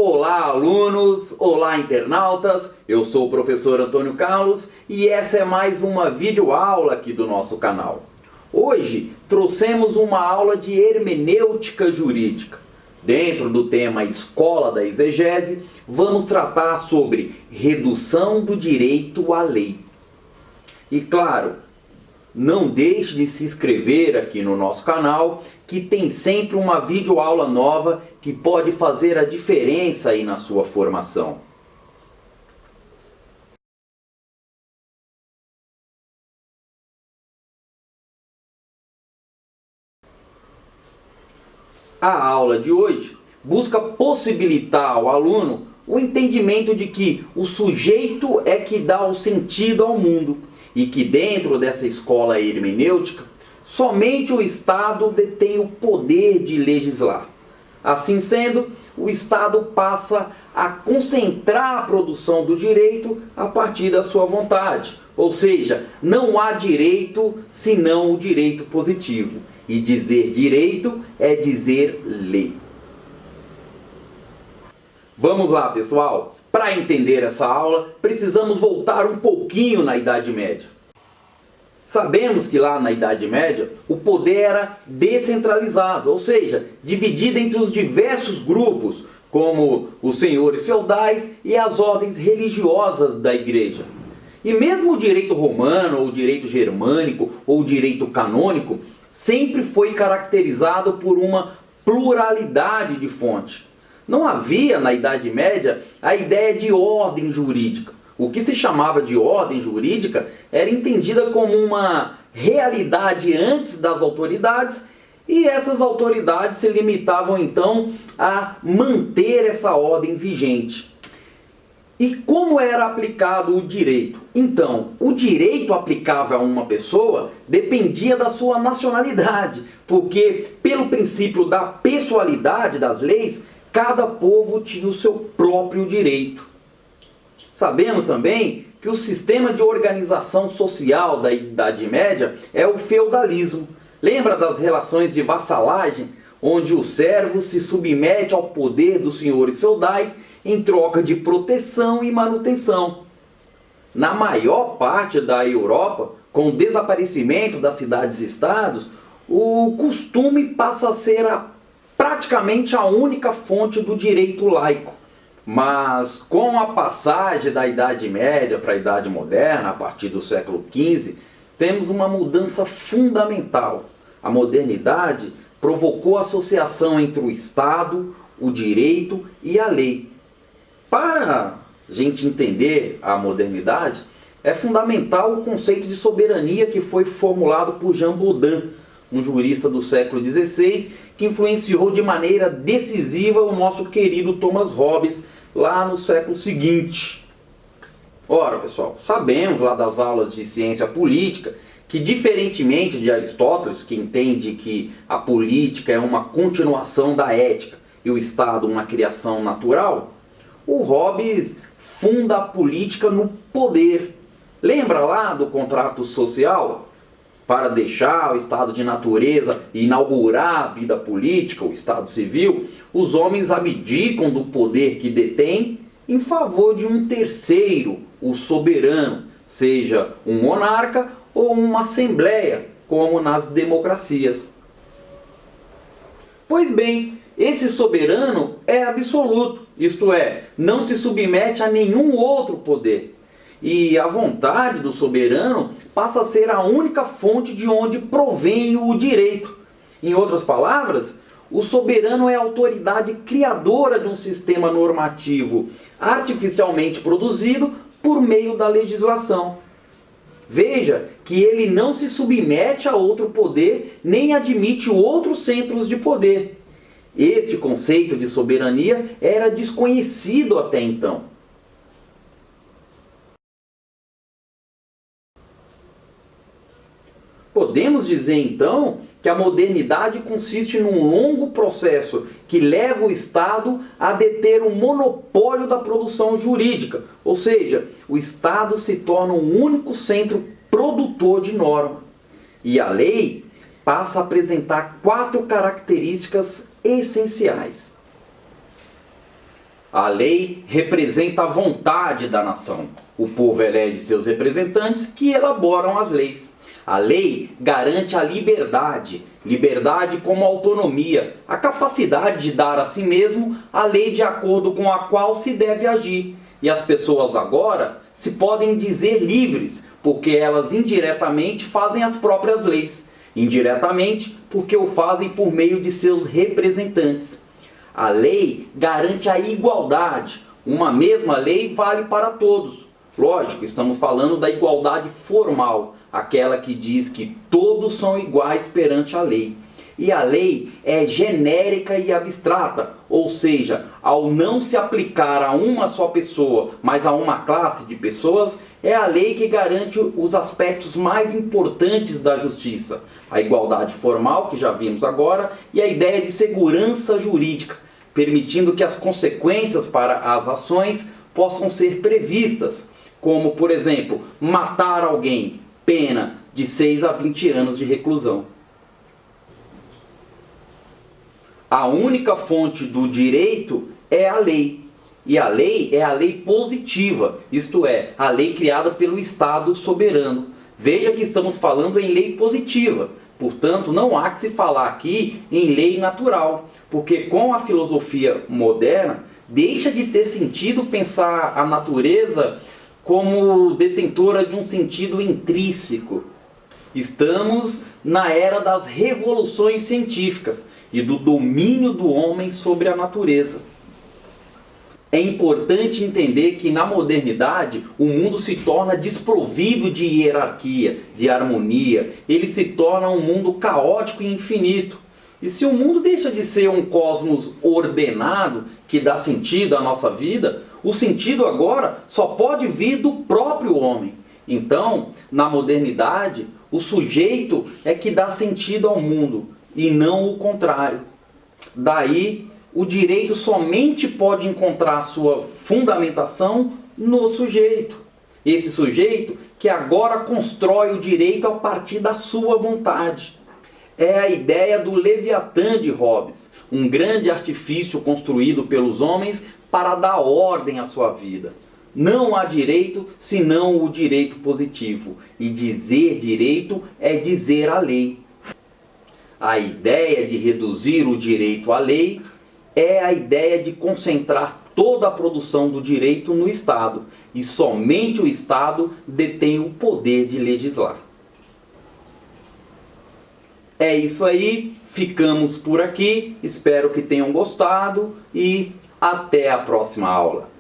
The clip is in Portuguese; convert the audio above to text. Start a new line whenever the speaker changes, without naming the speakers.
Olá, alunos! Olá, internautas! Eu sou o professor Antônio Carlos e essa é mais uma videoaula aqui do nosso canal. Hoje trouxemos uma aula de hermenêutica jurídica. Dentro do tema Escola da Exegese, vamos tratar sobre redução do direito à lei. E claro, não deixe de se inscrever aqui no nosso canal, que tem sempre uma videoaula nova que pode fazer a diferença aí na sua formação. A aula de hoje busca possibilitar ao aluno o entendimento de que o sujeito é que dá o sentido ao mundo e que dentro dessa escola hermenêutica, somente o Estado detém o poder de legislar. Assim sendo, o Estado passa a concentrar a produção do direito a partir da sua vontade. Ou seja, não há direito senão o direito positivo. E dizer direito é dizer lei. Vamos lá, pessoal! Para entender essa aula, precisamos voltar um pouquinho na Idade Média. Sabemos que lá na Idade Média o poder era descentralizado, ou seja, dividido entre os diversos grupos, como os senhores feudais e as ordens religiosas da igreja. E mesmo o direito romano, ou o direito germânico, ou o direito canônico, sempre foi caracterizado por uma pluralidade de fontes. Não havia na Idade Média a ideia de ordem jurídica. O que se chamava de ordem jurídica era entendida como uma realidade antes das autoridades, e essas autoridades se limitavam então a manter essa ordem vigente. E como era aplicado o direito? Então, o direito aplicável a uma pessoa dependia da sua nacionalidade, porque pelo princípio da pessoalidade das leis, cada povo tinha o seu próprio direito. Sabemos também que o sistema de organização social da Idade Média é o feudalismo. Lembra das relações de vassalagem, onde o servo se submete ao poder dos senhores feudais em troca de proteção e manutenção. Na maior parte da Europa, com o desaparecimento das cidades-estados, o costume passa a ser praticamente a única fonte do direito laico. Mas com a passagem da Idade Média para a Idade Moderna, a partir do século XV, temos uma mudança fundamental. A modernidade provocou a associação entre o Estado, o direito e a lei. Para a gente entender a modernidade, é fundamental o conceito de soberania que foi formulado por Jean Bodin, um jurista do século XVI, que influenciou de maneira decisiva o nosso querido Thomas Hobbes, lá no século seguinte. Ora, pessoal, sabemos lá das aulas de ciência política que, diferentemente de Aristóteles, que entende que a política é uma continuação da ética e o Estado uma criação natural, o Hobbes funda a política no poder. Lembra lá do contrato social? Para deixar o estado de natureza e inaugurar a vida política, o estado civil, os homens abdicam do poder que detêm em favor de um terceiro, o soberano, seja um monarca ou uma assembleia, como nas democracias. Pois bem, esse soberano é absoluto, isto é, não se submete a nenhum outro poder. E a vontade do soberano passa a ser a única fonte de onde provém o direito. Em outras palavras, o soberano é a autoridade criadora de um sistema normativo artificialmente produzido por meio da legislação. Veja que ele não se submete a outro poder, nem admite outros centros de poder. Este conceito de soberania era desconhecido até então. Podemos dizer então que a modernidade consiste num longo processo que leva o Estado a deter o monopólio da produção jurídica, ou seja, o Estado se torna o único centro produtor de norma. E a lei passa a apresentar 4 características essenciais. A lei representa a vontade da nação. O povo elege seus representantes que elaboram as leis. A lei garante a liberdade, liberdade como autonomia, a capacidade de dar a si mesmo a lei de acordo com a qual se deve agir. E as pessoas agora se podem dizer livres, porque elas indiretamente fazem as próprias leis. Indiretamente, porque o fazem por meio de seus representantes. A lei garante a igualdade. Uma mesma lei vale para todos. Lógico, estamos falando da igualdade formal, aquela que diz que todos são iguais perante a lei. E a lei é genérica e abstrata, ou seja, ao não se aplicar a uma só pessoa, mas a uma classe de pessoas, é a lei que garante os aspectos mais importantes da justiça. A igualdade formal, que já vimos agora, e a ideia de segurança jurídica, permitindo que as consequências para as ações possam ser previstas, como, por exemplo, matar alguém, pena de 6 a 20 anos de reclusão. A única fonte do direito é a lei. E a lei é a lei positiva, isto é, a lei criada pelo Estado soberano. Veja que estamos falando em lei positiva. Portanto, não há que se falar aqui em lei natural, porque com a filosofia moderna, deixa de ter sentido pensar a natureza como detentora de um sentido intrínseco. Estamos na era das revoluções científicas e do domínio do homem sobre a natureza. É importante entender que na modernidade o mundo se torna desprovido de hierarquia, de harmonia. Ele se torna um mundo caótico e infinito. E se o mundo deixa de ser um cosmos ordenado, que dá sentido à nossa vida, o sentido agora só pode vir do próprio homem. Então, na modernidade, o sujeito é que dá sentido ao mundo, e não o contrário. Daí, o direito somente pode encontrar sua fundamentação no sujeito. Esse sujeito que agora constrói o direito a partir da sua vontade. É a ideia do Leviatã de Hobbes, um grande artifício construído pelos homens para dar ordem à sua vida. Não há direito senão o direito positivo, e dizer direito é dizer a lei. A ideia de reduzir o direito à lei é a ideia de concentrar toda a produção do direito no Estado, e somente o Estado detém o poder de legislar. É isso aí, ficamos por aqui, espero que tenham gostado e até a próxima aula.